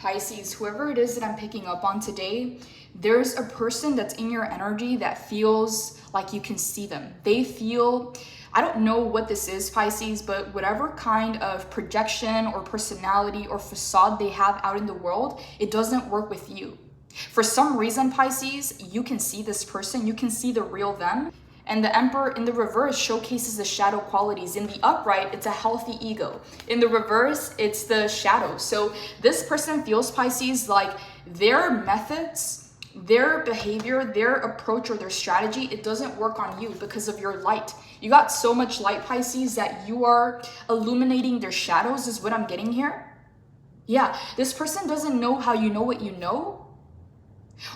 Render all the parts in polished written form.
Pisces, whoever it is that I'm picking up on today, there's a person that's in your energy that feels like you can see them. They feel, I don't know what this is, Pisces, but whatever kind of projection or personality or facade they have out in the world, it doesn't work with you. For some reason, Pisces, you can see this person, you can see the real them. And the Emperor in the reverse showcases the shadow qualities. In the upright, it's a healthy ego. In the reverse, it's the shadow. So this person feels, Pisces, like their methods, their behavior, their approach, or their strategy, it doesn't work on you because of your light. You got so much light, Pisces, that you are illuminating their shadows, is what I'm getting here. Yeah, this person doesn't know how you know what you know,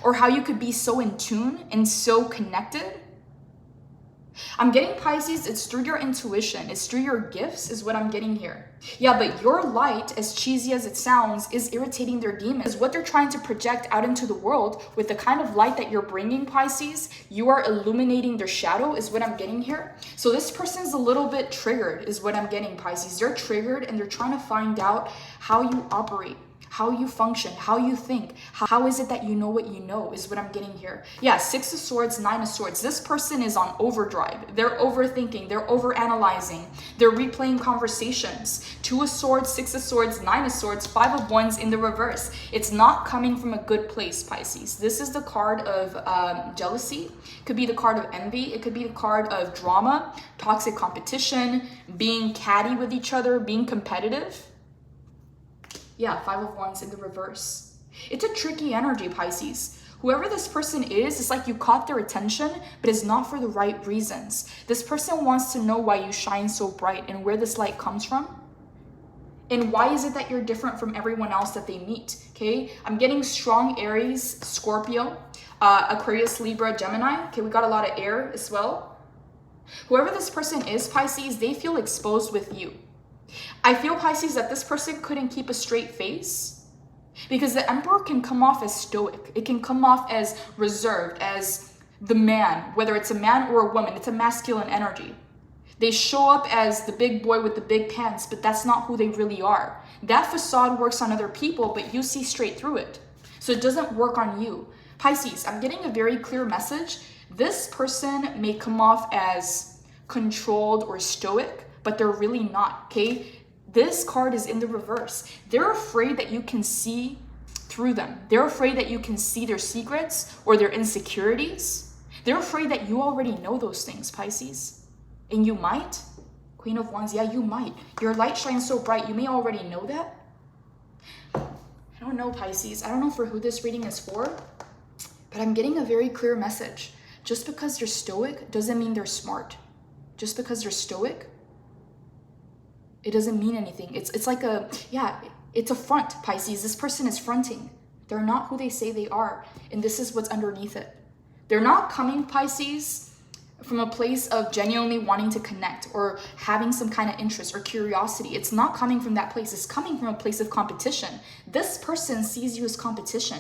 or how you could be so in tune and so connected. I'm getting, Pisces, it's through your intuition, it's through your gifts is what I'm getting here. Yeah, but your light, as cheesy as it sounds, is irritating their demons. What they're trying to project out into the world with the kind of light that you're bringing, Pisces, you are illuminating their shadow is what I'm getting here. So this person's a little bit triggered is what I'm getting, Pisces. They're triggered and they're trying to find out how you operate, how you function, how you think. How is it that you know what you know is what I'm getting here. Yeah, 6 of Swords, 9 of Swords. This person is on overdrive. They're overthinking. They're overanalyzing. They're replaying conversations. 2 of Swords, 6 of Swords, 9 of Swords, 5 of Wands in the reverse. It's not coming from a good place, Pisces. This is the card of jealousy. It could be the card of envy. It could be the card of drama, toxic competition, being catty with each other, being competitive. Yeah, 5 of Wands in the reverse. It's a tricky energy, Pisces. Whoever this person is, it's like you caught their attention, but it's not for the right reasons. This person wants to know why you shine so bright and where this light comes from. And why is it that you're different from everyone else that they meet, okay? I'm getting strong Aries, Scorpio, Aquarius, Libra, Gemini. Okay, we got a lot of air as well. Whoever this person is, Pisces, they feel exposed with you. I feel, Pisces, that this person couldn't keep a straight face because the Emperor can come off as stoic. It can come off as reserved, as the man, whether it's a man or a woman. It's a masculine energy. They show up as the big boy with the big pants, but that's not who they really are. That facade works on other people, but you see straight through it. So it doesn't work on you. Pisces, I'm getting a very clear message. This person may come off as controlled or stoic, but they're really not, okay? This card is in the reverse. They're afraid that you can see through them. They're afraid that you can see their secrets or their insecurities. They're afraid that you already know those things, Pisces. And you might. Queen of Wands, yeah, you might. Your light shines so bright, you may already know that. I don't know, Pisces. I don't know for who this reading is for, but I'm getting a very clear message. Just because you're stoic doesn't mean they're smart. Just because you're stoic, it doesn't mean anything. It's like a, yeah, it's a front, Pisces. This person is fronting. They're not who they say they are. And this is what's underneath it. They're not coming, Pisces, from a place of genuinely wanting to connect or having some kind of interest or curiosity. It's not coming from that place. It's coming from a place of competition. This person sees you as competition.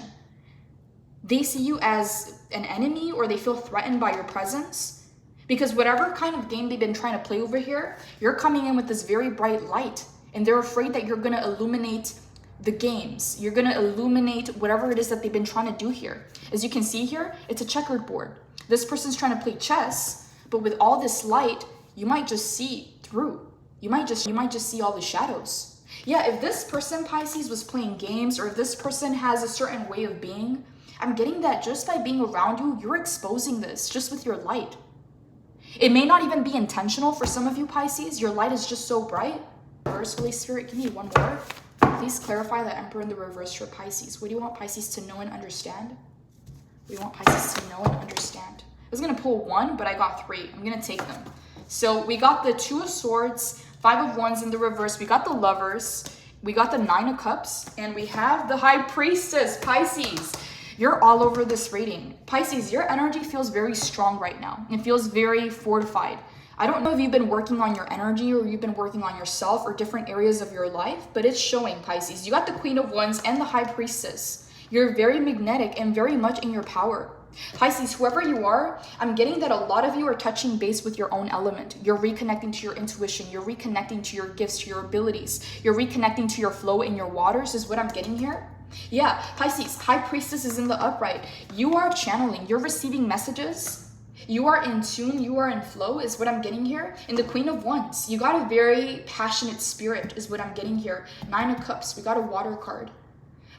They see you as an enemy, or they feel threatened by your presence. Because whatever kind of game they've been trying to play over here, you're coming in with this very bright light, and they're afraid that you're going to illuminate the games. You're going to illuminate whatever it is that they've been trying to do here. As you can see here, it's a checkered board. This person's trying to play chess, but with all this light, you might just see through. You might just see all the shadows. Yeah, if this person, Pisces, was playing games, or if this person has a certain way of being, I'm getting that just by being around you, you're exposing this just with your light. It may not even be intentional for some of you, Pisces. Your light is just so bright. Reverse, Holy Spirit, give me one more. Please clarify the Emperor in the reverse for Pisces. What do you want Pisces to know and understand? What do you want Pisces to know and understand? I was going to pull 1, but I got 3. I'm going to take them. So we got the 2 of Swords, 5 of Wands in the reverse. We got the Lovers. We got the 9 of Cups. And we have the High Priestess, Pisces. You're all over this reading. Pisces, your energy feels very strong right now. It feels very fortified. I don't know if you've been working on your energy or you've been working on yourself or different areas of your life, but it's showing, Pisces. You got the Queen of Wands and the High Priestess. You're very magnetic and very much in your power. Pisces, whoever you are, I'm getting that a lot of you are touching base with your own element. You're reconnecting to your intuition. You're reconnecting to your gifts, to your abilities. You're reconnecting to your flow in your waters is what I'm getting here. Yeah, Pisces, High Priestess is in the upright. You are channeling, you're receiving messages. You are in tune, you are in flow is what I'm getting here. And the Queen of Wands, you got a very passionate spirit is what I'm getting here. 9 of Cups, we got a water card.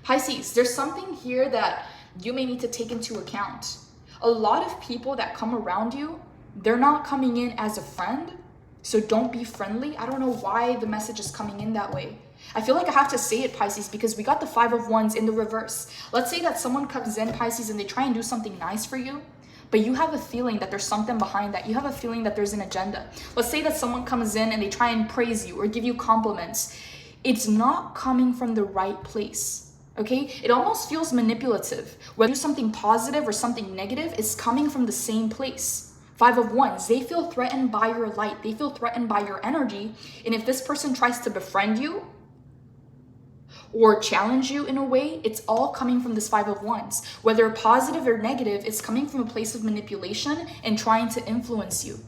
Pisces, there's something here that you may need to take into account. A lot of people that come around you, they're not coming in as a friend. So don't be friendly. I don't know why the message is coming in that way. I feel like I have to say it, Pisces, because we got the 5 of Wands in the reverse. Let's say that someone comes in, Pisces, and they try and do something nice for you, but you have a feeling that there's something behind that. You have a feeling that there's an agenda. Let's say that someone comes in and they try and praise you or give you compliments. It's not coming from the right place, okay? It almost feels manipulative. Whether you do something positive or something negative, it's coming from the same place. 5 of Wands, they feel threatened by your light. They feel threatened by your energy. And if this person tries to befriend you or challenge you in a way, it's all coming from this 5 of Wands. Whether positive or negative, it's coming from a place of manipulation and trying to influence you.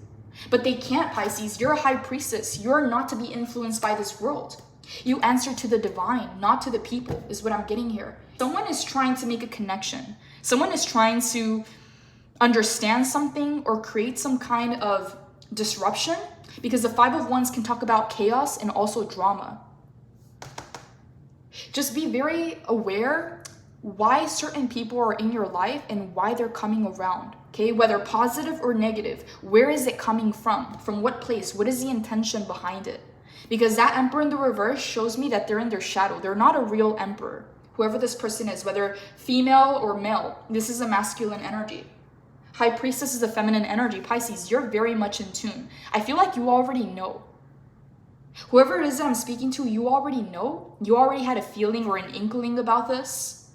But they can't, Pisces. You're a High Priestess. You're not to be influenced by this world. You answer to the divine, not to the people, is what I'm getting here. Someone is trying to make a connection. Someone is trying to understand something or create some kind of disruption, because the 5 of Wands can talk about chaos and also drama. Just be very aware why certain people are in your life and why they're coming around, okay? Whether positive or negative, where is it coming from? From what place? What is the intention behind it? Because that Emperor in the reverse shows me that they're in their shadow. They're not a real emperor. Whoever this person is, whether female or male, this is a masculine energy. High Priestess is a feminine energy. Pisces, you're very much in tune. I feel like you already know. Whoever it is that I'm speaking to, you already know. You already had a feeling or an inkling about this.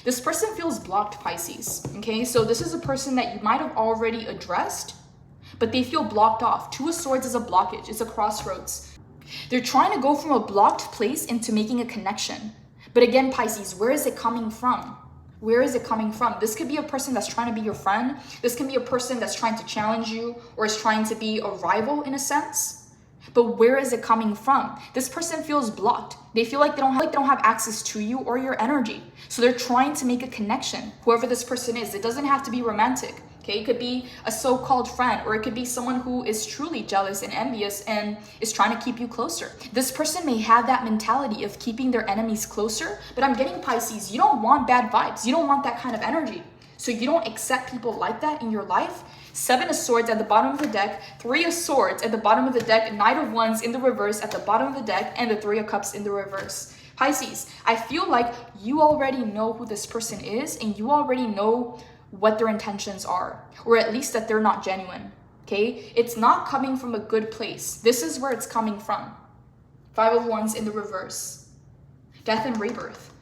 This person feels blocked, Pisces. Okay, so this is a person that you might have already addressed, but they feel blocked off. 2 of Swords is a blockage. It's a crossroads. They're trying to go from a blocked place into making a connection. But again, Pisces, where is it coming from? Where is it coming from? This could be a person that's trying to be your friend. This can be a person that's trying to challenge you or is trying to be a rival in a sense. But where is it coming from? This person feels blocked. They feel like they don't have access to you or your energy. So they're trying to make a connection, whoever this person is. It doesn't have to be romantic. Okay, it could be a so-called friend, or it could be someone who is truly jealous and envious and is trying to keep you closer. This person may have that mentality of keeping their enemies closer, but I'm getting, Pisces, you don't want bad vibes. You don't want that kind of energy. So you don't accept people like that in your life. 7 of Swords at the bottom of the deck, 3 of Swords at the bottom of the deck, Knight of Wands in the reverse at the bottom of the deck, and the 3 of Cups in the reverse. Pisces, I feel like you already know who this person is, and you already know what their intentions are, or at least that they're not genuine, okay? It's not coming from a good place. This is where it's coming from. 5 of Wands in the reverse. Death and rebirth.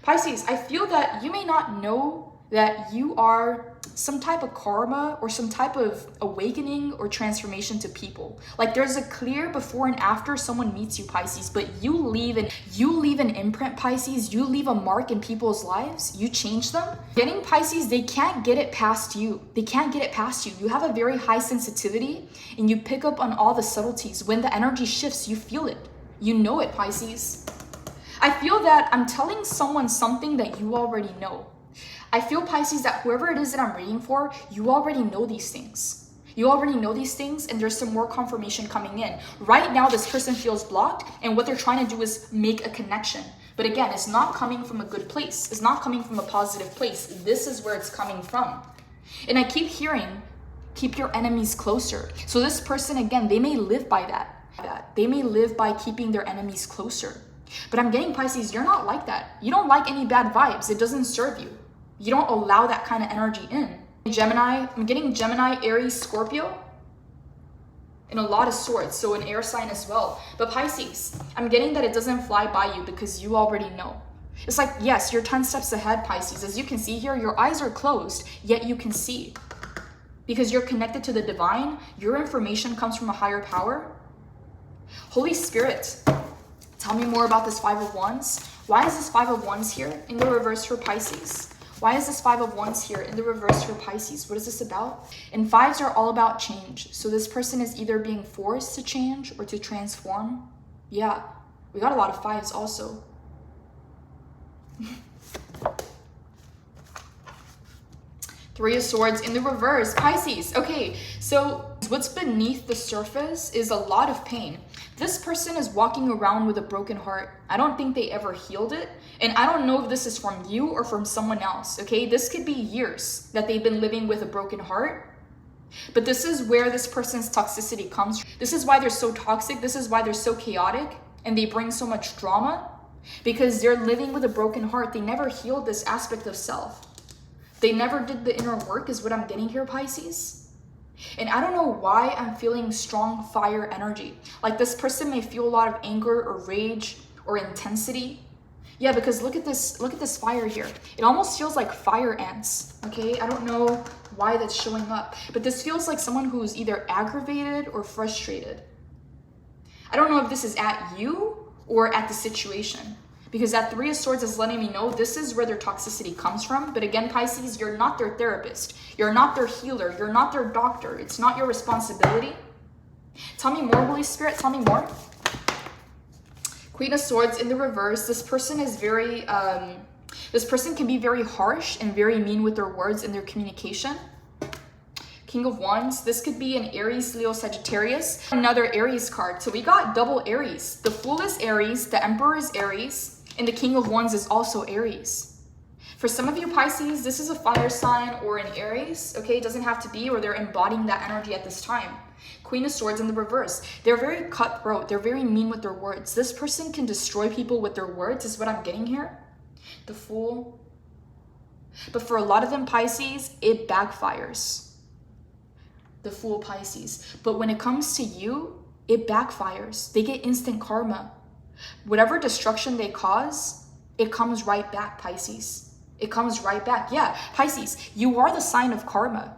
Pisces, I feel that you may not know that you are some type of karma or some type of awakening or transformation to people. Like there's a clear before and after someone meets you, Pisces, but you leave an imprint, Pisces. You leave a mark in people's lives. You change them. Getting, Pisces, they can't get it past you. They can't get it past you. You have a very high sensitivity and you pick up on all the subtleties. When the energy shifts, you feel it. You know it, Pisces. I feel that I'm telling someone something that you already know. I feel, Pisces, that whoever it is that I'm reading for, you already know these things. You already know these things, and there's some more confirmation coming in. Right now, this person feels blocked, and what they're trying to do is make a connection. But again, it's not coming from a good place. It's not coming from a positive place. This is where it's coming from. And I keep hearing, keep your enemies closer. So this person, again, they may live by that. They may live by keeping their enemies closer. But I'm getting, Pisces, you're not like that. You don't like any bad vibes. It doesn't serve you. You don't allow that kind of energy in. Gemini, I'm getting Gemini, Aries, Scorpio, and a lot of Swords, so an air sign as well. But Pisces, I'm getting that it doesn't fly by you because you already know. It's like, yes, you're 10 steps ahead, Pisces. As you can see here, your eyes are closed, yet you can see. Because you're connected to the divine, your information comes from a higher power. Holy Spirit, tell me more about this 5 of Wands. Why is this 5 of Wands here in the reverse for Pisces? Why is this 5 of Wands here in the reverse for Pisces? What is this about? And 5s are all about change. So this person is either being forced to change or to transform. Yeah, we got a lot of 5s also. Three of Swords in the reverse, Pisces. Okay, so what's beneath the surface is a lot of pain. This person is walking around with a broken heart. I don't think they ever healed it. And I don't know if this is from you or from someone else, okay? This could be years that they've been living with a broken heart. But this is where this person's toxicity comes from. This is why they're so toxic. This is why they're so chaotic. And they bring so much drama. Because they're living with a broken heart. They never healed this aspect of self. They never did the inner work is what I'm getting here, Pisces. And I don't know why I'm feeling strong fire energy. Like this person may feel a lot of anger or rage or intensity. Yeah, because look at this fire here. It almost feels like fire ants, okay? I don't know why that's showing up, but this feels like someone who's either aggravated or frustrated. I don't know if this is at you or at the situation. Because that Three of Swords is letting me know this is where their toxicity comes from. But again, Pisces, you're not their therapist. You're not their healer. You're not their doctor. It's not your responsibility. Tell me more, Holy Spirit. Tell me more. Queen of Swords in the reverse. This person is very, this person can be very harsh and very mean with their words and their communication. King of Wands. This could be an Aries, Leo, Sagittarius. Another Aries card. So we got double Aries. The Fool is Aries. The Emperor is Aries. And the King of Wands is also Aries. For some of you Pisces, this is a fire sign or an Aries, okay? It doesn't have to be, or they're embodying that energy at this time. Queen of Swords in the reverse. They're very cutthroat. They're very mean with their words. This person can destroy people with their words is what I'm getting here. The Fool. But for a lot of them Pisces, it backfires. The Fool, Pisces. But when it comes to you, it backfires. They get instant karma. Whatever destruction they cause, it comes right back, Pisces. It comes right back. Yeah, Pisces, you are the sign of karma.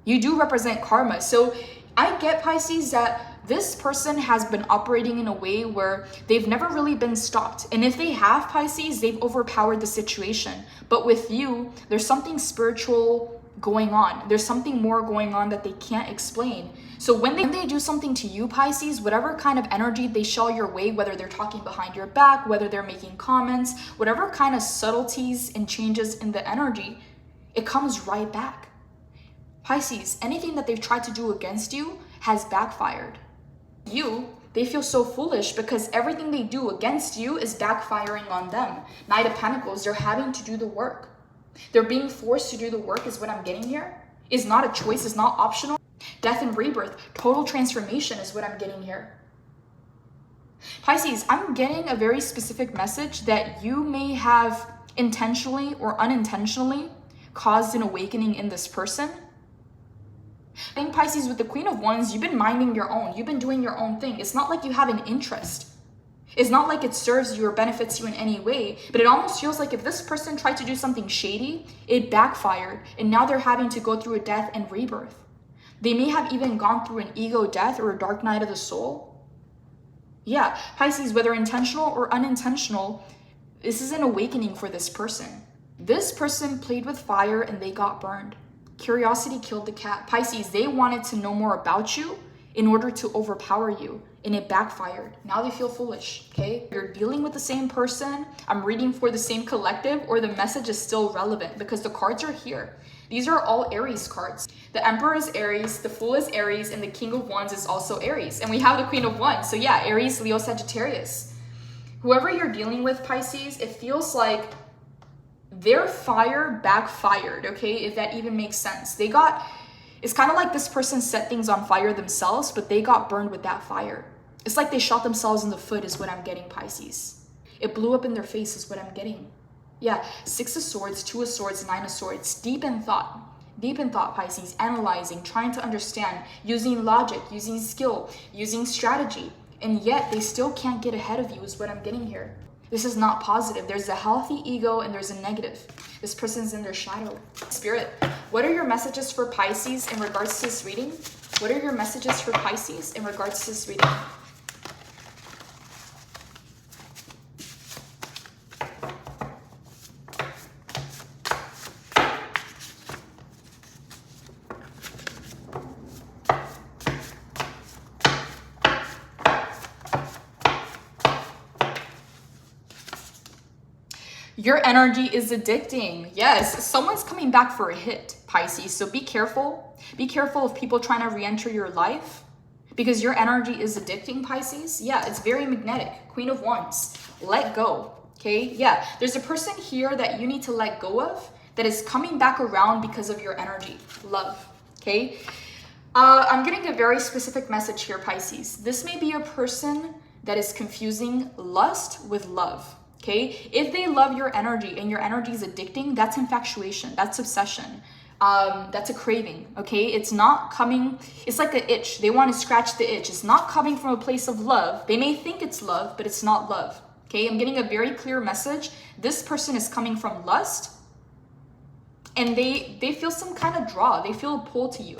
You do represent karma. So I get, Pisces, that this person has been operating in a way where they've never really been stopped. And if they have, Pisces, they've overpowered the situation. But with you, there's something spiritual going on. There's something more going on that they can't explain. So when they do something to you, Pisces, whatever kind of energy they show your way, whether they're talking behind your back, whether they're making comments, whatever kind of subtleties and changes in the energy, it comes right back. Pisces, anything that they've tried to do against you has backfired. They feel so foolish because everything they do against you is backfiring on them. Knight of Pentacles, they're having to do the work. They're being forced to do the work is what I'm getting here. It's not a choice, it's not optional. Death and rebirth, total transformation is what I'm getting here. Pisces, I'm getting a very specific message that you may have intentionally or unintentionally caused an awakening in this person. I think Pisces, with the Queen of Wands, you've been minding your own. You've been doing your own thing. It's not like you have an interest. It's not like it serves you or benefits you in any way, but it almost feels like if this person tried to do something shady, it backfired, and now they're having to go through a death and rebirth. They may have even gone through an ego death or a dark night of the soul. Yeah, Pisces, whether intentional or unintentional, this is an awakening for this person. This person played with fire and they got burned. Curiosity killed the cat. Pisces, they wanted to know more about you in order to overpower you, and it backfired. Now they feel foolish, okay? You're dealing with the same person. I'm reading for the same collective, or the message is still relevant because the cards are here. These are all Aries cards. The Emperor is Aries, the Fool is Aries, and the King of Wands is also Aries. And we have the Queen of Wands. So yeah, Aries, Leo, Sagittarius. Whoever you're dealing with, Pisces, it feels like their fire backfired, okay? If that even makes sense. It's kind of like this person set things on fire themselves, but they got burned with that fire. It's like they shot themselves in the foot is what I'm getting, Pisces. It blew up in their face is what I'm getting. Yeah, 6 of Swords, 2 of Swords, 9 of Swords. Deep in thought, Pisces. Analyzing, trying to understand, using logic, using skill, using strategy. And yet they still can't get ahead of you is what I'm getting here. This is not positive. There's a healthy ego and there's a negative. This person's in their shadow. Spirit, what are your messages for Pisces in regards to this reading? What are your messages for Pisces in regards to this reading? Your energy is addicting. Yes, someone's coming back for a hit, Pisces. So be careful. Be careful of people trying to re-enter your life because your energy is addicting, Pisces. Yeah, it's very magnetic. Queen of Wands. Let go. Okay, yeah. There's a person here that you need to let go of that is coming back around because of your energy. Love. Okay. I'm getting a very specific message here, Pisces. This may be a person that is confusing lust with love. Okay, if they love your energy and your energy is addicting, that's infatuation, that's obsession, that's a craving. Okay, it's not coming, it's like an itch. They want to scratch the itch. It's not coming from a place of love. They may think it's love, but it's not love. Okay, I'm getting a very clear message. This person is coming from lust and they feel some kind of draw. They feel a pull to you.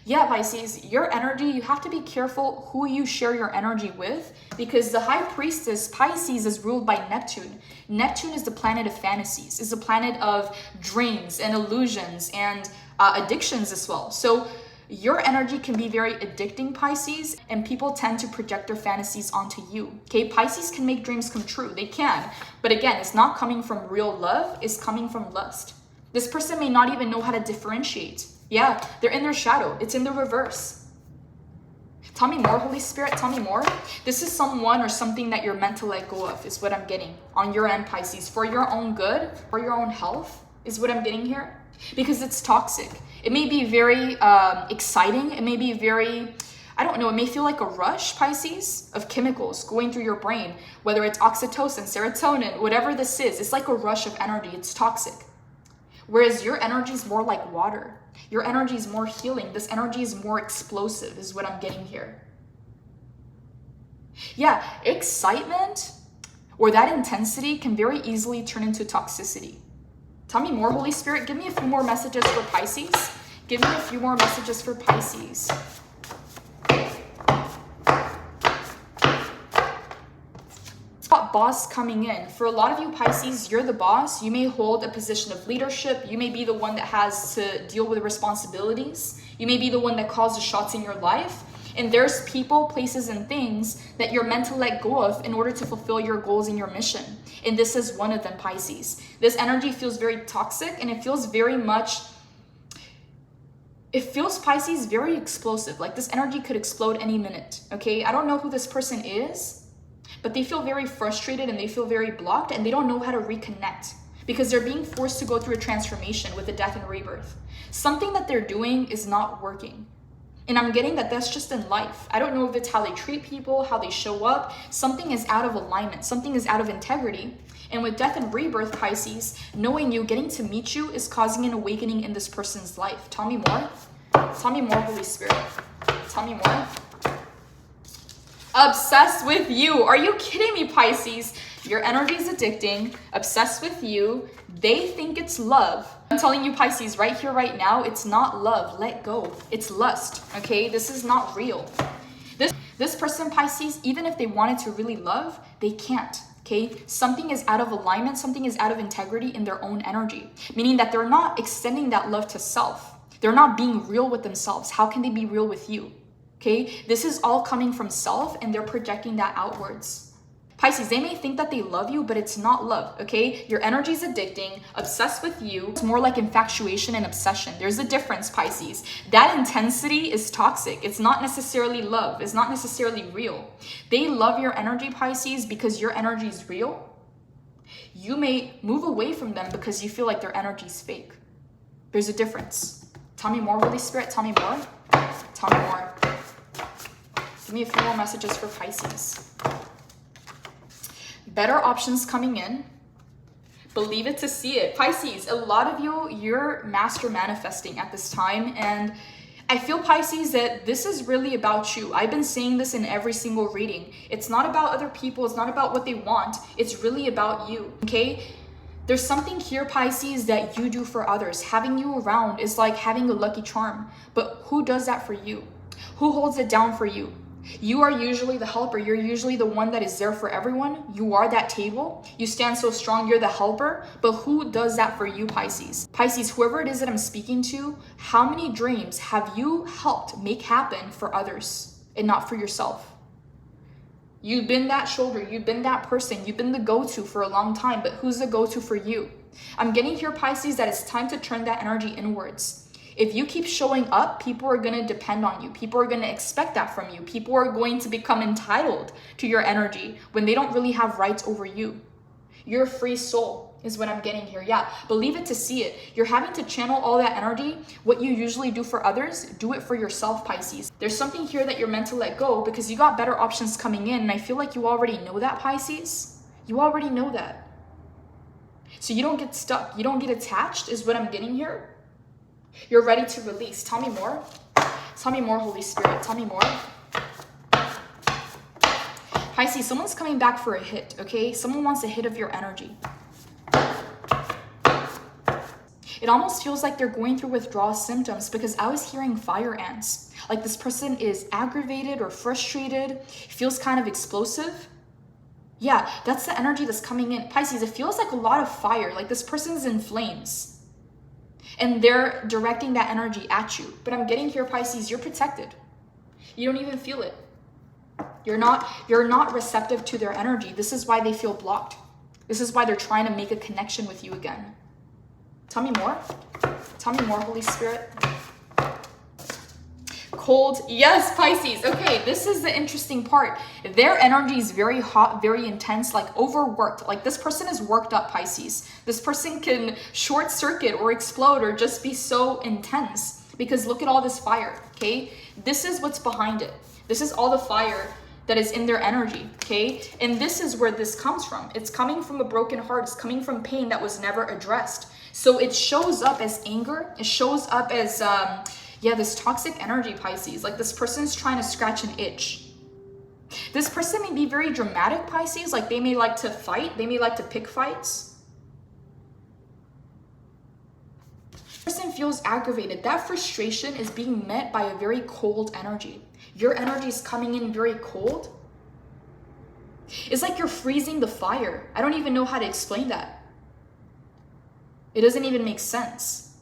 Yeah, Pisces, your energy, you have to be careful who you share your energy with because the High Priestess, Pisces, is ruled by Neptune. Neptune is the planet of fantasies, is the planet of dreams and illusions and addictions as well. So your energy can be very addicting, Pisces, and people tend to project their fantasies onto you. Okay, Pisces can make dreams come true. They can. But again, it's not coming from real love. It's coming from lust. This person may not even know how to differentiate. Yeah, they're in their shadow. It's in the reverse. Tell me more, Holy Spirit. Tell me more. This is someone or something that you're meant to let go of is what I'm getting on your end, Pisces. For your own good, for your own health is what I'm getting here. Because it's toxic. It may be very exciting. It may be very, I don't know, it may feel like a rush, Pisces, of chemicals going through your brain. Whether it's oxytocin, serotonin, whatever this is. It's like a rush of energy. It's toxic. Whereas your energy is more like water. Your energy is more healing. This energy is more explosive is what I'm getting here. Yeah, excitement or that intensity can very easily turn into toxicity. Tell me more, Holy Spirit. Give me a few more messages for Pisces. Give me a few more messages for Pisces. Boss coming in. For a lot of you Pisces, you're the boss. You may hold a position of leadership. You may be the one that has to deal with responsibilities. You may be the one that calls the shots in your life. And there's people, places, and things that you're meant to let go of in order to fulfill your goals and your mission. And this is one of them, Pisces. This energy feels very toxic and it feels very much, it feels, Pisces, very explosive. Like this energy could explode any minute, okay? I don't know who this person is, but they feel very frustrated and they feel very blocked and they don't know how to reconnect because they're being forced to go through a transformation with a death and rebirth. Something that they're doing is not working. And I'm getting that that's just in life. I don't know if it's how they treat people, how they show up. Something is out of alignment. Something is out of integrity. And with death and rebirth, Pisces, knowing you, getting to meet you is causing an awakening in this person's life. Tell me more. Tell me more, Holy Spirit. Tell me more. Obsessed with you. Are you kidding me, Pisces? Your energy is addicting. Obsessed with you. They think it's love. I'm telling you, Pisces, right here, right now, it's not love. Let go. It's lust, okay? This is not real. This person, Pisces, even if they wanted to really love, they can't, okay? Something is out of alignment. Something is out of integrity in their own energy, meaning that they're not extending that love to self. They're not being real with themselves. How can they be real with you? Okay, this is all coming from self and they're projecting that outwards. Pisces, they may think that they love you, but it's not love, okay? Your energy is addicting, obsessed with you. It's more like infatuation and obsession. There's a difference, Pisces. That intensity is toxic. It's not necessarily love. It's not necessarily real. They love your energy, Pisces, because your energy is real. You may move away from them because you feel like their energy is fake. There's a difference. Tell me more, Holy Spirit. Tell me more. Tell me more. Give me a few more messages for Pisces. Better options coming in. Believe it to see it. Pisces, a lot of you, you're master manifesting at this time. And I feel, Pisces, that this is really about you. I've been saying this in every single reading. It's not about other people. It's not about what they want. It's really about you, okay? There's something here, Pisces, that you do for others. Having you around is like having a lucky charm. But who does that for you? Who holds it down for you? You are usually the helper. You're usually the one that is there for everyone. You are that table. You stand so strong. You're the helper. But who does that for you, Pisces? Pisces, whoever it is that I'm speaking to, how many dreams have you helped make happen for others and not for yourself? You've been that shoulder, you've been that person, you've been the go-to for a long time, but who's the go-to for you? I'm getting here, Pisces, that it's time to turn that energy inwards. If you keep showing up, people are going to depend on you. People are going to expect that from you. People are going to become entitled to your energy when they don't really have rights over you. You're a free soul is what I'm getting here. Yeah, believe it to see it. You're having to channel all that energy. What you usually do for others, do it for yourself, Pisces. There's something here that you're meant to let go because you got better options coming in. And I feel like you already know that, Pisces. You already know that. So you don't get stuck. You don't get attached is what I'm getting here. You're ready to release. Tell me more. Tell me more, Holy Spirit. Tell me more. Pisces, someone's coming back for a hit, okay? Someone wants a hit of your energy. It almost feels like they're going through withdrawal symptoms because I was hearing fire ants. Like this person is aggravated or frustrated, feels kind of explosive. Yeah, that's the energy that's coming in. Pisces, it feels like a lot of fire, like this person's in flames. And they're directing that energy at you. But I'm getting here, Pisces, you're protected. You don't even feel it. You're not receptive to their energy. This is why they feel blocked. This is why they're trying to make a connection with you again. Tell me more. Tell me more, Holy Spirit. Cold. Yes, Pisces. Okay, this is the interesting part. Their energy is very hot, very intense, like overworked. Like this person is worked up, Pisces. This person can short circuit or explode or just be so intense because look at all this fire, okay? This is what's behind it. This is all the fire that is in their energy, okay? And this is where this comes from. It's coming from a broken heart. It's coming from pain that was never addressed. So it shows up as anger. It shows up as, this toxic energy, Pisces. Like this person's trying to scratch an itch. This person may be very dramatic, Pisces. Like they may like to fight. They may like to pick fights. This person feels aggravated. That frustration is being met by a very cold energy. Your energy is coming in very cold. It's like you're freezing the fire. I don't even know how to explain that. It doesn't even make sense.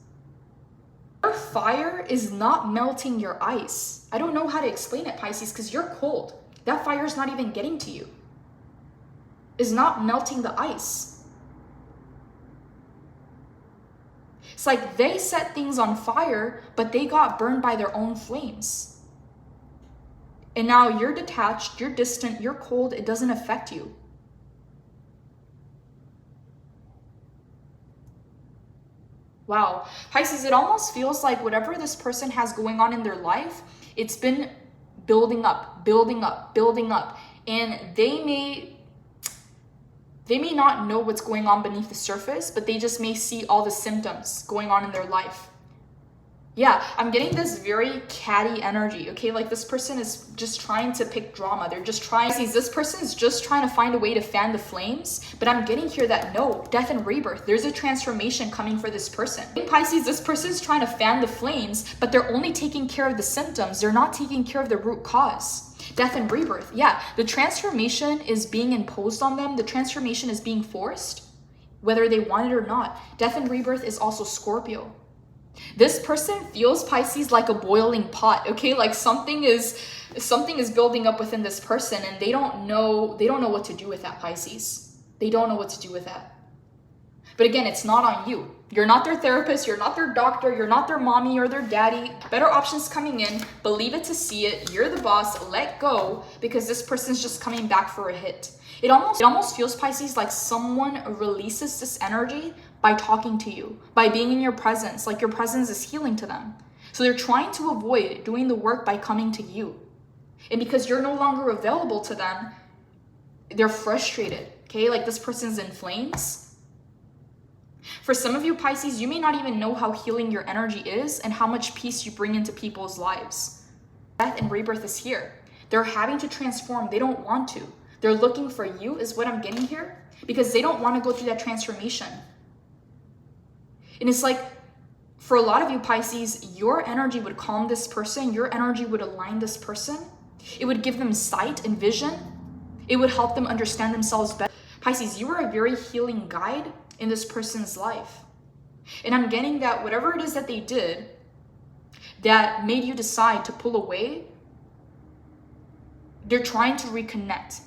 Your fire is not melting your ice. I don't know how to explain it, Pisces, because you're cold. That fire is not even getting to you. It's not melting the ice. It's like they set things on fire, but they got burned by their own flames. And now you're detached, you're distant, you're cold, it doesn't affect you. Wow. Pisces, it almost feels like whatever this person has going on in their life, it's been building up, building up, building up. And they may not know what's going on beneath the surface, but they just may see all the symptoms going on in their life. Yeah, I'm getting this very catty energy, okay? Like this person is just trying to pick drama. They're just trying, this person is just trying to find a way to fan the flames. But I'm getting here that no, death and rebirth, there's a transformation coming for this person. In Pisces, this person is trying to fan the flames, but they're only taking care of the symptoms. They're not taking care of the root cause. Death and rebirth, yeah. The transformation is being imposed on them. The transformation is being forced, whether they want it or not. Death and rebirth is also Scorpio. This person feels, Pisces, like a boiling pot, okay? Like something is building up within this person and they don't know what to do with that, Pisces. They don't know what to do with that. But again, it's not on you. You're not their therapist, you're not their doctor, you're not their mommy or their daddy. Better options coming in, believe it to see it. You're the boss, let go, because this person's just coming back for a hit. It almost feels, Pisces, like someone releases this energy by talking to you, by being in your presence, like your presence is healing to them. So they're trying to avoid doing the work by coming to you. And because you're no longer available to them, they're frustrated, okay? Like this person's in flames. For some of you, Pisces, you may not even know how healing your energy is and how much peace you bring into people's lives. Death and rebirth is here. They're having to transform. They don't want to. They're looking for you is what I'm getting here because they don't want to go through that transformation. And it's like, for a lot of you, Pisces, your energy would calm this person. Your energy would align this person. It would give them sight and vision. It would help them understand themselves better. Pisces, you are a very healing guide in this person's life. And I'm getting that whatever it is that they did that made you decide to pull away, they're trying to reconnect.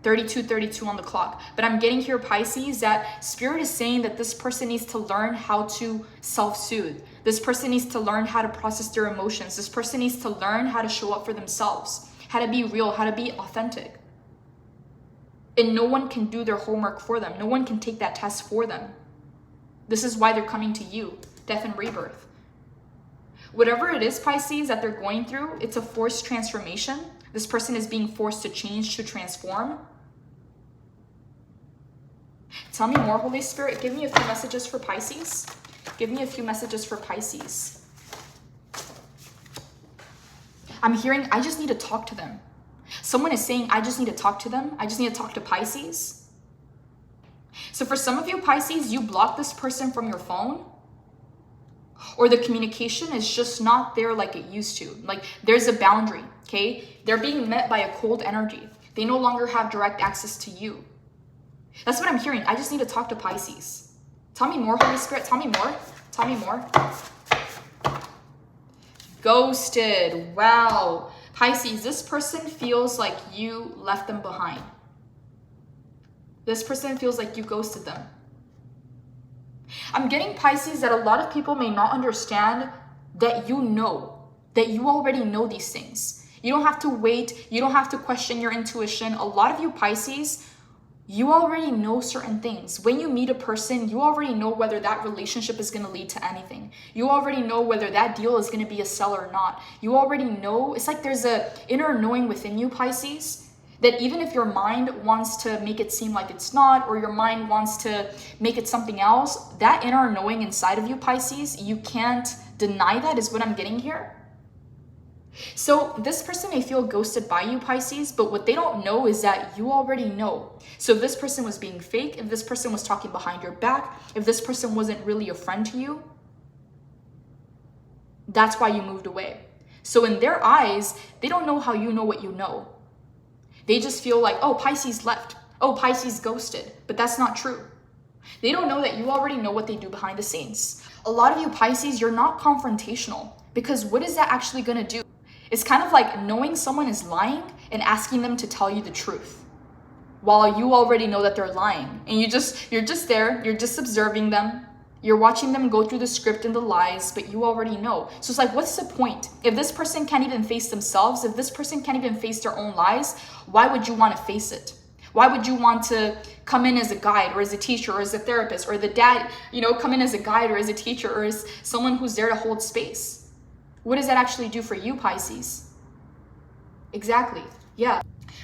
32 on the clock. But I'm getting here, Pisces, that Spirit is saying that this person needs to learn how to self-soothe. This person needs to learn how to process their emotions. This person needs to learn how to show up for themselves, how to be real, how to be authentic. And no one can do their homework for them. No one can take that test for them. This is why they're coming to you, death and rebirth. Whatever it is, Pisces, that they're going through, it's a forced transformation. This person is being forced to change, to transform. Tell me more, Holy Spirit. Give me a few messages for Pisces. Give me a few messages for Pisces. I'm hearing, I just need to talk to them. Someone is saying, I just need to talk to them. I just need to talk to Pisces. So for some of you, Pisces, you block this person from your phone, or the communication is just not there like it used to. Like there's a boundary, okay? They're being met by a cold energy. They no longer have direct access to you. That's what I'm hearing. I just need to talk to Pisces. Tell me more, Holy Spirit. Tell me more. Tell me more. Ghosted. Wow. Pisces, this person feels like you left them behind. This person feels like you ghosted them. I'm getting, Pisces, that a lot of people may not understand that you know, that you already know these things. You don't have to wait. You don't have to question your intuition. A lot of you, Pisces, you already know certain things. When you meet a person, you already know whether that relationship is going to lead to anything. You already know whether that deal is going to be a sell or not. You already know. It's like there's a inner knowing within you, Pisces, that even if your mind wants to make it seem like it's not, or your mind wants to make it something else, that inner knowing inside of you, Pisces, you can't deny that, is what I'm getting here. So this person may feel ghosted by you, Pisces, but what they don't know is that you already know. So if this person was being fake, if this person was talking behind your back, if this person wasn't really a friend to you, that's why you moved away. So in their eyes, they don't know how you know what you know. They just feel like, oh, Pisces left. Oh, Pisces ghosted. But that's not true. They don't know that you already know what they do behind the scenes. A lot of you, Pisces, you're not confrontational, because what is that actually going to do? It's kind of like knowing someone is lying and asking them to tell you the truth, while you already know that they're lying. And you're just there, you're just observing them. You're watching them go through the script and the lies, but you already know. So it's like, what's the point? If this person can't even face themselves, if this person can't even face their own lies, why would you want to face it? Why would you want to come in as a guide, or as a teacher, or as a therapist, or the dad, come in as a guide, or as a teacher, or as someone who's there to hold space? What does that actually do for you, Pisces? Exactly. Yeah.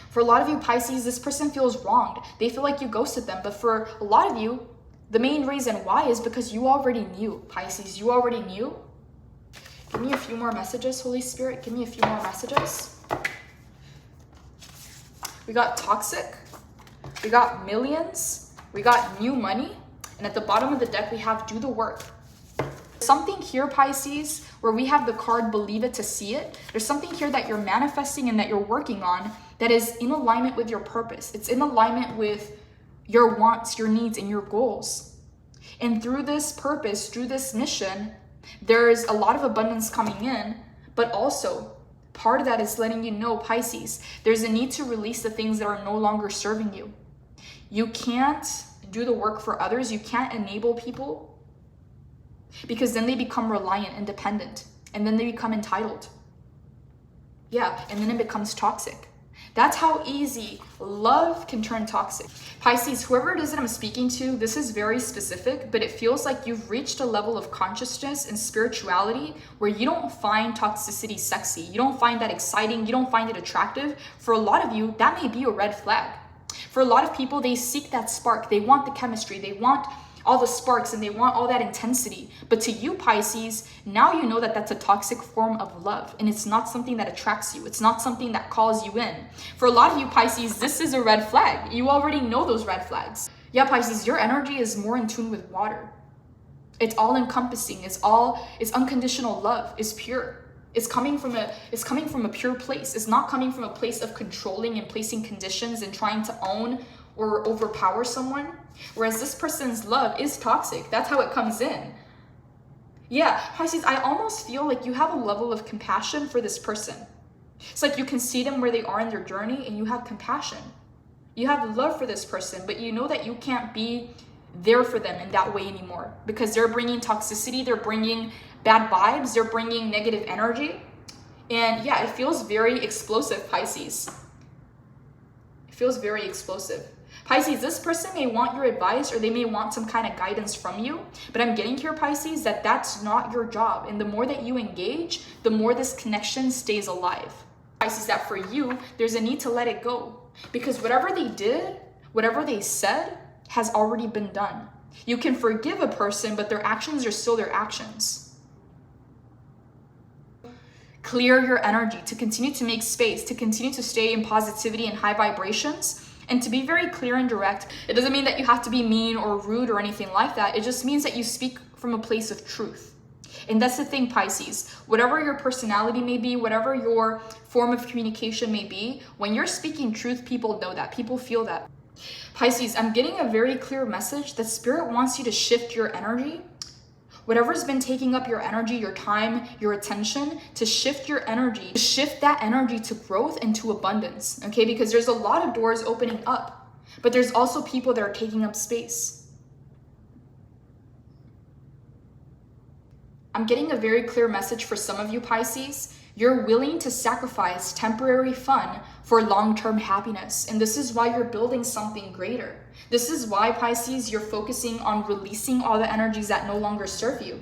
For a lot of you, Pisces, this person feels wronged. They feel like you ghosted them. But for a lot of you, the main reason why is because you already knew, Pisces. You already knew. Give me a few more messages, Holy Spirit. Give me a few more messages. We got toxic. We got millions. We got new money. And at the bottom of the deck, we have do the work. Something here, Pisces, where we have the card believe it to see it. There's something here that you're manifesting and that you're working on that is in alignment with your purpose. It's in alignment with your wants, your needs, and your goals. And through this purpose, through this mission, there's a lot of abundance coming in, but also part of that is letting you know, Pisces, there's a need to release the things that are no longer serving you. You can't do the work for others. You can't enable people, because then they become reliant and dependent, and then they become entitled. Yeah, and then it becomes toxic. That's how easy love can turn toxic. Pisces, whoever it is that I'm speaking to, this is very specific, but it feels like you've reached a level of consciousness and spirituality where you don't find toxicity sexy. You don't find that exciting. You don't find it attractive. For a lot of you, that may be a red flag. For a lot of people, they seek that spark. They want the chemistry. They want all the sparks, and they want all that intensity. But to you, Pisces, now you know that that's a toxic form of love, and it's not something that attracts you. It's not something that calls you in. For a lot of you, Pisces, this is a red flag. You already know those red flags. Yeah, Pisces, your energy is more in tune with water. It's all encompassing. It's unconditional love. It's pure. It's coming from a pure place. It's not coming from a place of controlling and placing conditions and trying to own or overpower someone. Whereas this person's love is toxic. That's how it comes in. Yeah, Pisces, I almost feel like you have a level of compassion for this person. It's like you can see them where they are in their journey and you have compassion. You have love for this person, but you know that you can't be there for them in that way anymore because they're bringing toxicity, they're bringing bad vibes, they're bringing negative energy. And yeah, it feels very explosive, Pisces. It feels very explosive. Pisces, this person may want your advice or they may want some kind of guidance from you, but I'm getting here, Pisces, that that's not your job. And the more that you engage, the more this connection stays alive. Pisces, that for you, there's a need to let it go because whatever they did, whatever they said has already been done. You can forgive a person, but their actions are still their actions. Clear your energy to continue to make space, to continue to stay in positivity and high vibrations, and to be very clear and direct. It doesn't mean that you have to be mean or rude or anything like that. It just means that you speak from a place of truth. And that's the thing, Pisces. Whatever your personality may be, whatever your form of communication may be, when you're speaking truth, people know that. People feel that. Pisces, I'm getting a very clear message that Spirit wants you to shift your energy. Whatever's been taking up your energy, your time, your attention, to shift your energy, to shift that energy to growth and to abundance, okay? Because there's a lot of doors opening up, but there's also people that are taking up space. I'm getting a very clear message for some of you, Pisces. You're willing to sacrifice temporary fun for long-term happiness. And this is why you're building something greater. This is why, Pisces, you're focusing on releasing all the energies that no longer serve you.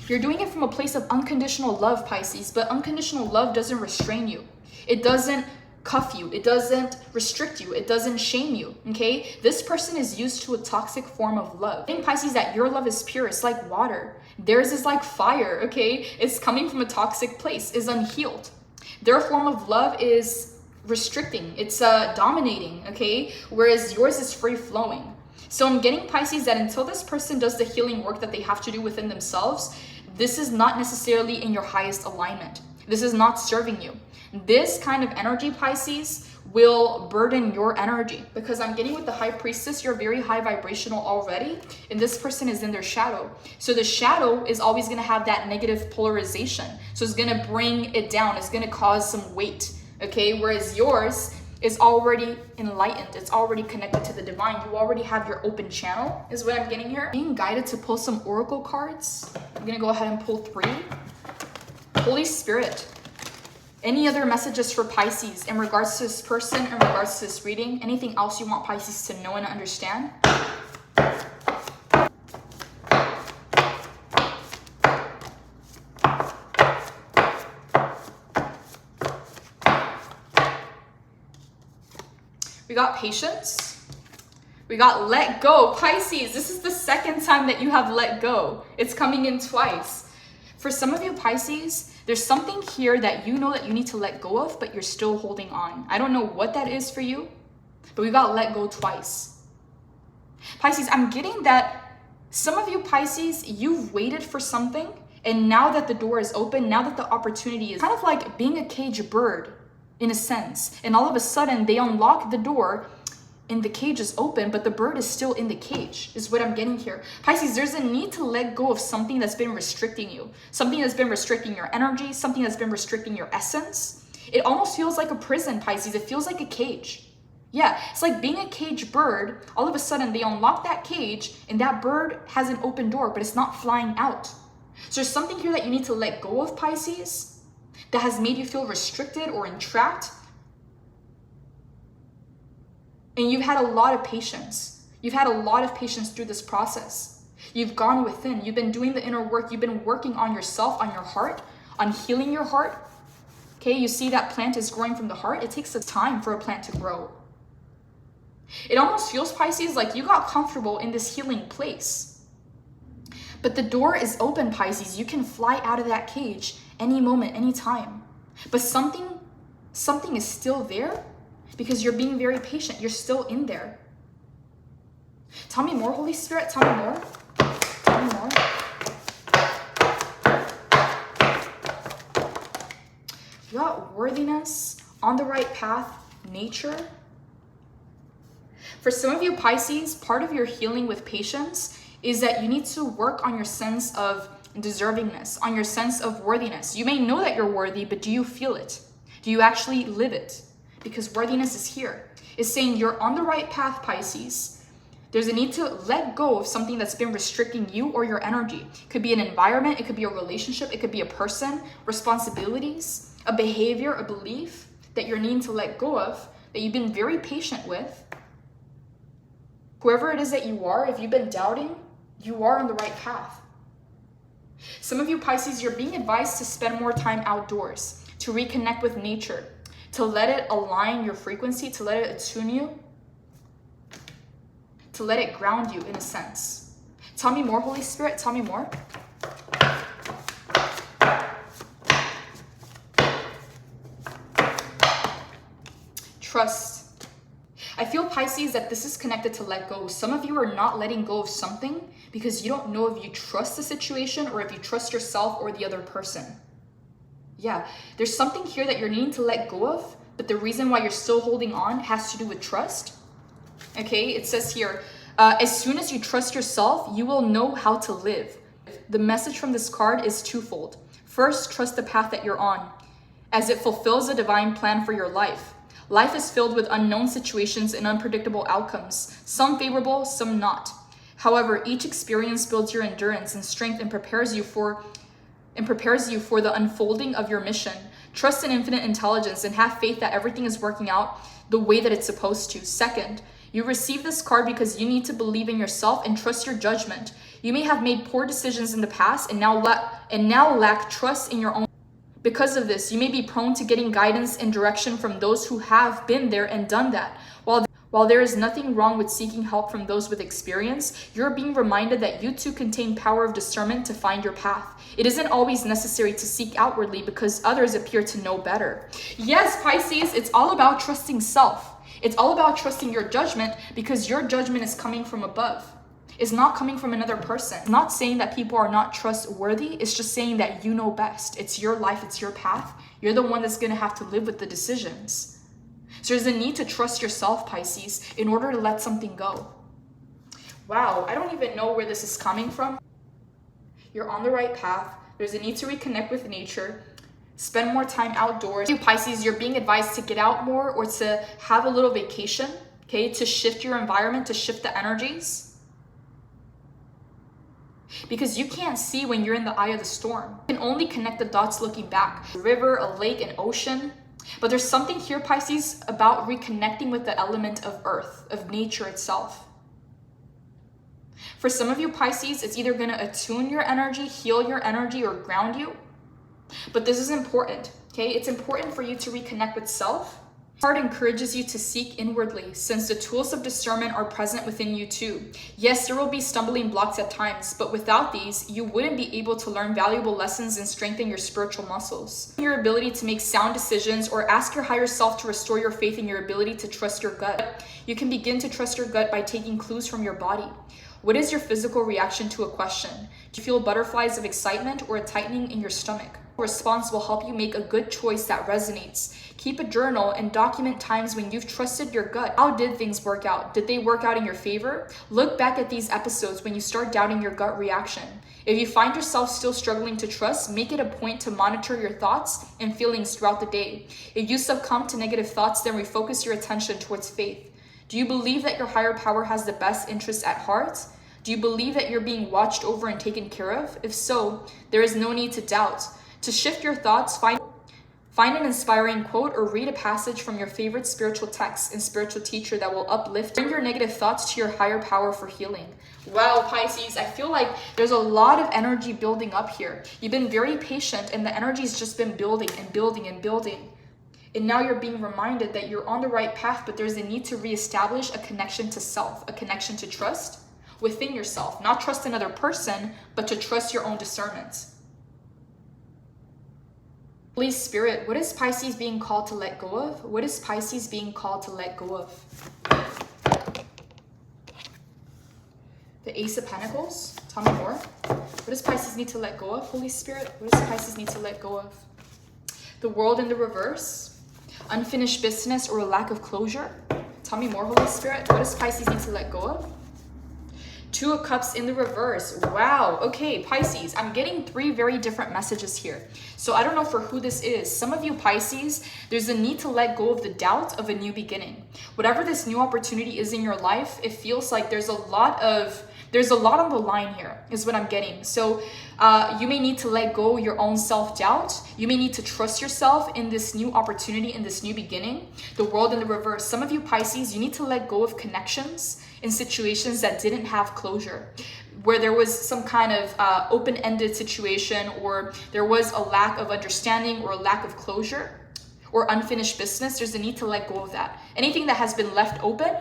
You're doing it from a place of unconditional love, Pisces, but unconditional love doesn't restrain you. It doesn't cuff you. It doesn't restrict you. It doesn't shame you, okay? This person is used to a toxic form of love. Think, Pisces, that your love is pure. It's like water. Theirs is like fire, okay? It's coming from a toxic place, is unhealed. Their form of love is restricting. It's dominating, okay? Whereas yours is free-flowing. So I'm getting, Pisces, that until this person does the healing work that they have to do within themselves, this is not necessarily in your highest alignment. This is not serving you. This kind of energy, Pisces, will burden your energy because I'm getting with the High Priestess, you're very high vibrational already, and this person is in their shadow. So the shadow is always going to have that negative polarization. So it's going to bring it down. It's going to cause some weight, okay? Whereas yours is already enlightened. It's already connected to the divine. You already have your open channel, is what I'm getting here. Being guided to pull some oracle cards. I'm going to go ahead and pull 3. Holy Spirit. Any other messages for Pisces in regards to this person, in regards to this reading? Anything else you want Pisces to know and understand? We got patience. We got let go. Pisces, this is the second time that you have let go. It's coming in twice. For some of you, Pisces, there's something here that you know that you need to let go of, but you're still holding on. I don't know what that is for you, but we got let go twice. Pisces, I'm getting that some of you, Pisces, you've waited for something, and now that the door is open, now that the opportunity is kind of like being a cage bird in a sense, and all of a sudden they unlock the door and the cage is open, but the bird is still in the cage, is what I'm getting here. Pisces, there's a need to let go of something that's been restricting you, something that's been restricting your energy, something that's been restricting your essence. It almost feels like a prison, Pisces. It feels like a cage. Yeah, it's like being a cage bird. All of a sudden, they unlock that cage, and that bird has an open door, but it's not flying out. So there's something here that you need to let go of, Pisces, that has made you feel restricted or entrapped. And you've had a lot of patience. You've had a lot of patience through this process. You've gone within. You've been doing the inner work. You've been working on yourself, on your heart, on healing your heart. Okay, you see that plant is growing from the heart. It takes time for a plant to grow. It almost feels, Pisces, like you got comfortable in this healing place. But the door is open, Pisces. You can fly out of that cage any moment, any time. But something is still there. Because you're being very patient. You're still in there. Tell me more, Holy Spirit. Tell me more. Tell me more. You got worthiness, on the right path, nature. For some of you, Pisces, part of your healing with patience is that you need to work on your sense of deservingness, on your sense of worthiness. You may know that you're worthy, but do you feel it? Do you actually live it? Because worthiness is here. It's saying you're on the right path, Pisces. There's a need to let go of something that's been restricting you or your energy. It could be an environment, it could be a relationship, it could be a person, responsibilities, a behavior, a belief that you're needing to let go of, that you've been very patient with. Whoever it is that you are, if you've been doubting, you are on the right path. Some of you Pisces, you're being advised to spend more time outdoors, to reconnect with nature, to let it align your frequency, to let it attune you, to let it ground you in a sense. Tell me more, Holy Spirit, tell me more. Trust. I feel, Pisces, that this is connected to let go. Some of you are not letting go of something because you don't know if you trust the situation or if you trust yourself or the other person. Yeah, there's something here that you're needing to let go of, but the reason why you're still holding on has to do with trust. Okay, it says here, as soon as you trust yourself, you will know how to live. The message from this card is twofold. First, trust the path that you're on, as it fulfills the divine plan for your life. Life is filled with unknown situations and unpredictable outcomes, some favorable, some not. However, each experience builds your endurance and strength and prepares you for the unfolding of your mission. Trust in infinite intelligence and have faith that everything is working out the way that it's supposed to. Second, you receive this card because you need to believe in yourself and trust your judgment. You may have made poor decisions in the past and now lack trust in your own. Because of this, you may be prone to getting guidance and direction from those who have been there and done that. While there is nothing wrong with seeking help from those with experience, you're being reminded that you too contain power of discernment to find your path. It isn't always necessary to seek outwardly because others appear to know better. Yes, Pisces, it's all about trusting self. It's all about trusting your judgment because your judgment is coming from above. It's not coming from another person. I'm not saying that people are not trustworthy. It's just saying that you know best. It's your life. It's your path. You're the one that's going to have to live with the decisions. So there's a need to trust yourself, Pisces, in order to let something go. Wow, I don't even know where this is coming from. You're on the right path. There's a need to reconnect with nature. Spend more time outdoors. You Pisces, you're being advised to get out more or to have a little vacation, okay? To shift your environment, to shift the energies. Because you can't see when you're in the eye of the storm. You can only connect the dots looking back. A river, a lake, an ocean. But there's something here, Pisces, about reconnecting with the element of earth, of nature itself. For some of you Pisces, it's either going to attune your energy, heal your energy, or ground you. But this is important, okay? It's important for you to reconnect with self. This card encourages you to seek inwardly, since the tools of discernment are present within you too. Yes, there will be stumbling blocks at times, but without these, you wouldn't be able to learn valuable lessons and strengthen your spiritual muscles. Your ability to make sound decisions or ask your higher self to restore your faith in your ability to trust your gut. You can begin to trust your gut by taking clues from your body. What is your physical reaction to a question? Do you feel butterflies of excitement or a tightening in your stomach? A response will help you make a good choice that resonates. Keep a journal and document times when you've trusted your gut. How did things work out? Did they work out in your favor? Look back at these episodes when you start doubting your gut reaction. If you find yourself still struggling to trust, make it a point to monitor your thoughts and feelings throughout the day. If you succumb to negative thoughts, then refocus your attention towards faith. Do you believe that your higher power has the best interests at heart? Do you believe that you're being watched over and taken care of? If so, there is no need to doubt. To shift your thoughts, find an inspiring quote or read a passage from your favorite spiritual text and spiritual teacher that will uplift. Bring your negative thoughts to your higher power for healing. Wow, Pisces, I feel like there's a lot of energy building up here. You've been very patient and the energy's just been building and building and building. And now you're being reminded that you're on the right path, but there's a need to reestablish a connection to self, a connection to trust within yourself. Not trust another person, but to trust your own discernment. Holy Spirit, what is Pisces being called to let go of? What is Pisces being called to let go of? The Ace of Pentacles, tell me more. What does Pisces need to let go of, Holy Spirit? What does Pisces need to let go of? The World in the reverse, unfinished business or a lack of closure. Tell me more, Holy Spirit. What does Pisces need to let go of? Two of Cups in the reverse. Wow. Okay, Pisces, I'm getting 3 very different messages here. So I don't know for who this is. Some of you Pisces, there's a need to let go of the doubt of a new beginning. Whatever this new opportunity is in your life, it feels like there's a lot on the line here, is what I'm getting. So you may need to let go your own self-doubt. You may need to trust yourself in this new opportunity, in this new beginning. The World in the reverse. Some of you Pisces, you need to let go of connections in situations that didn't have closure, where there was some kind of open-ended situation, or there was a lack of understanding or a lack of closure or unfinished business. There's a need to let go of that. Anything that has been left open,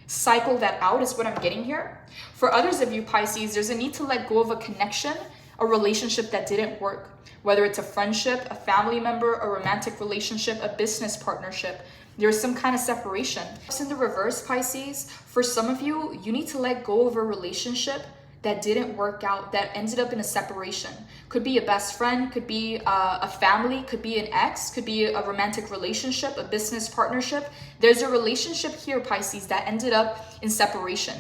cycle that out is what I'm getting here. For others of you Pisces, there's a need to let go of a connection, a relationship that didn't work, whether it's a friendship, a family member, a romantic relationship, a business partnership. There's some kind of separation. In the reverse, Pisces, for some of you, you need to let go of a relationship that didn't work out, that ended up in a separation. Could be a best friend, could be a family, could be an ex, could be a romantic relationship, a business partnership. There's a relationship here, Pisces, that ended up in separation.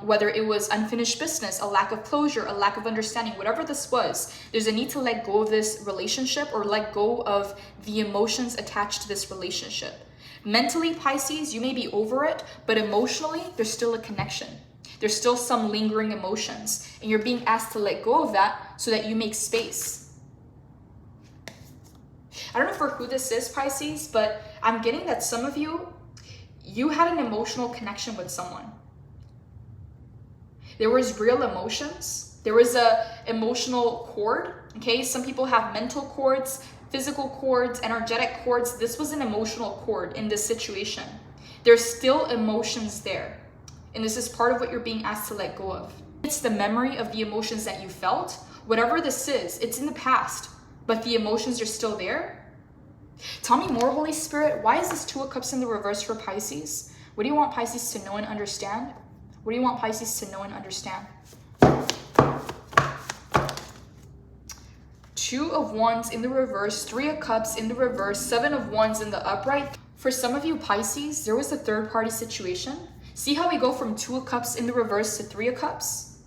Whether it was unfinished business, a lack of closure, a lack of understanding, whatever this was, there's a need to let go of this relationship or let go of the emotions attached to this relationship. Mentally, Pisces, you may be over it, but emotionally, there's still a connection. There's still some lingering emotions, and you're being asked to let go of that so that you make space. I don't know for who this is, Pisces, but I'm getting that some of you had an emotional connection with someone. There was real emotions. There was a emotional cord, okay? Some people have mental cords, physical cords, energetic cords. This was an emotional cord in this situation. There's still emotions there. And this is part of what you're being asked to let go of. It's the memory of the emotions that you felt. Whatever this is, it's in the past, but the emotions are still there. Tell me more, Holy Spirit. Why is this Two of Cups in the reverse for Pisces? What do you want Pisces to know and understand? What do you want Pisces to know and understand? Two of Wands in the reverse, Three of Cups in the reverse, Seven of Wands in the upright. For some of you Pisces, there was a third-party situation. See how we go from Two of Cups in the reverse to Three of Cups?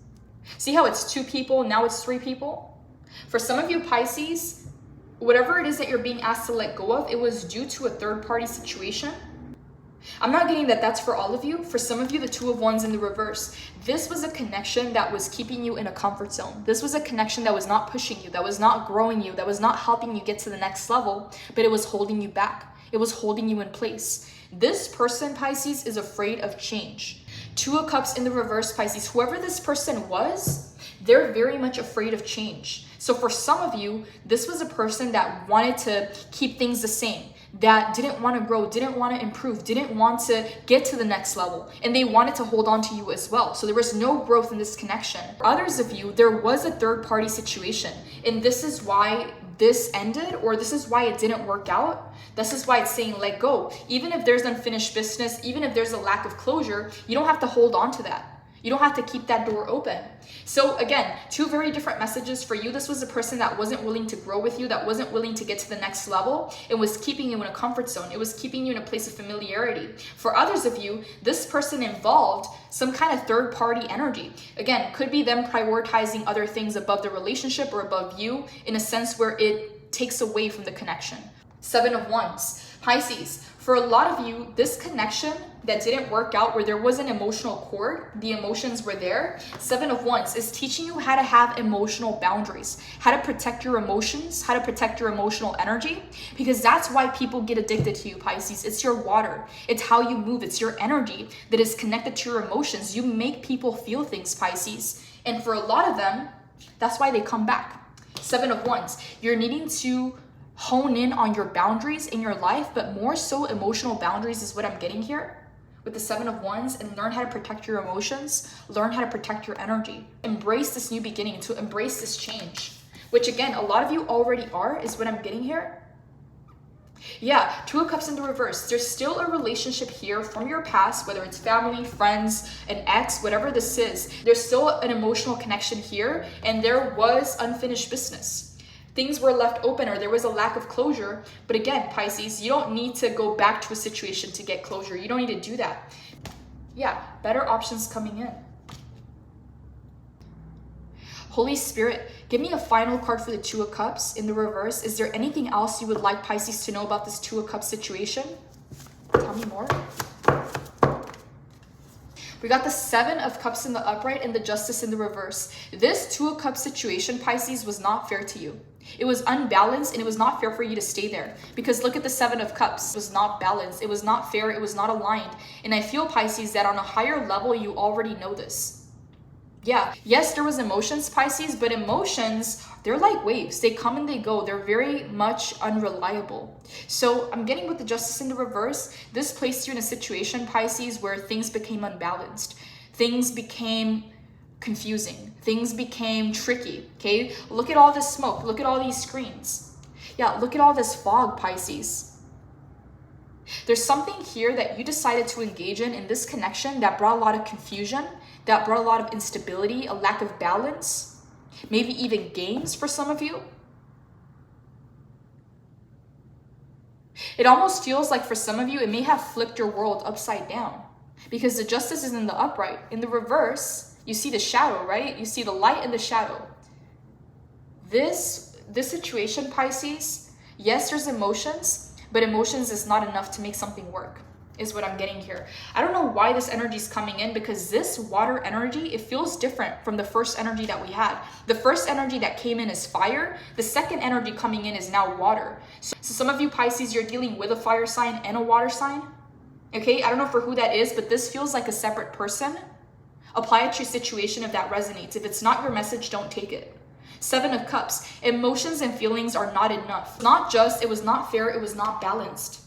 See how it's 2 people, now it's 3 people? For some of you Pisces, whatever it is that you're being asked to let go of, it was due to a third-party situation. I'm not getting that that's for all of you. For some of you, the Two of Wands in the reverse. This was a connection that was keeping you in a comfort zone. This was a connection that was not pushing you, that was not growing you, that was not helping you get to the next level, but it was holding you back. It was holding you in place. This person, Pisces, is afraid of change. Two of Cups in the reverse, Pisces. Whoever this person was, they're very much afraid of change. So for some of you, this was a person that wanted to keep things the same, that didn't want to grow, didn't want to improve, didn't want to get to the next level, and they wanted to hold on to you as well. So there was no growth in this connection. For others of you, there was a third-party situation, and this is why this ended, or this is why it didn't work out. This is why it's saying let go. Even if there's unfinished business, even if there's a lack of closure, you don't have to hold on to that. You don't have to keep that door open. So again, 2 very different messages for you. This was a person that wasn't willing to grow with you, that wasn't willing to get to the next level. It was keeping you in a comfort zone. It was keeping you in a place of familiarity. For others of you, this person involved some kind of third-party energy. Again, could be them prioritizing other things above the relationship or above you, in a sense where it takes away from the connection. Seven of Wands. Pisces, for a lot of you, this connection that didn't work out, where there was an emotional cord, the emotions were there. Seven of Wands is teaching you how to have emotional boundaries, how to protect your emotions, how to protect your emotional energy, because that's why people get addicted to you, Pisces. It's your water. It's how you move. It's your energy that is connected to your emotions. You make people feel things, Pisces. And for a lot of them, that's why they come back. Seven of Wands, you're needing to hone in on your boundaries in your life, but more so emotional boundaries is what I'm getting here with the Seven of Wands, and learn how to protect your emotions, learn how to protect your energy. Embrace this new beginning, to embrace this change, which again, a lot of you already are, is what I'm getting here. Yeah, Two of Cups in the reverse. There's still a relationship here from your past, whether it's family, friends, an ex, whatever this is. There's still an emotional connection here, and there was unfinished business. Things were left open, or there was a lack of closure. But again, Pisces, you don't need to go back to a situation to get closure. You don't need to do that. Yeah, better options coming in. Holy Spirit, give me a final card for the Two of Cups in the reverse. Is there anything else you would like Pisces to know about this Two of Cups situation? Tell me more. We got the Seven of Cups in the upright and the Justice in the reverse. This Two of Cups situation, Pisces, was not fair to you. It was unbalanced and it was not fair for you to stay there. Because look at the Seven of Cups. It was not balanced. It was not fair. It was not aligned. And I feel, Pisces, that on a higher level, you already know this. Yeah, yes, there was emotions, Pisces, but emotions, they're like waves. They come and they go. They're very much unreliable. So I'm getting with the Justice in the reverse. This placed you in a situation, Pisces, where things became unbalanced. Things became confusing. Things became tricky, okay? Look at all this smoke. Look at all these screens. Yeah, look at all this fog, Pisces. There's something here that you decided to engage in this connection that brought a lot of confusion, that brought a lot of instability, a lack of balance, maybe even games for some of you. It almost feels like for some of you, it may have flipped your world upside down because the Justice is in the upright. In the reverse, you see the shadow, right? You see the light and the shadow. This situation, Pisces, yes, there's emotions, but emotions is not enough to make something work, is what I'm getting here. I don't know why this energy is coming in, because this water energy, it feels different from the first energy that we had. The first energy that came in is fire. The second energy coming in is now water. So some of you, Pisces, you're dealing with a fire sign and a water sign. Okay, I don't know for who that is, but this feels like a separate person. Apply it to your situation if that resonates. If it's not your message, don't take it. Seven of Cups. Emotions and feelings are not enough. Not just, it was not fair, it was not balanced.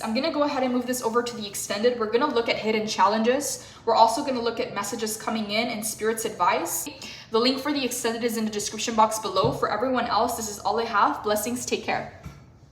I'm going to go ahead and move this over to the extended. We're going to look at hidden challenges. We're also going to look at messages coming in and Spirit's advice. The link for the extended is in the description box below. For everyone else, this is all I have. Blessings. Take care.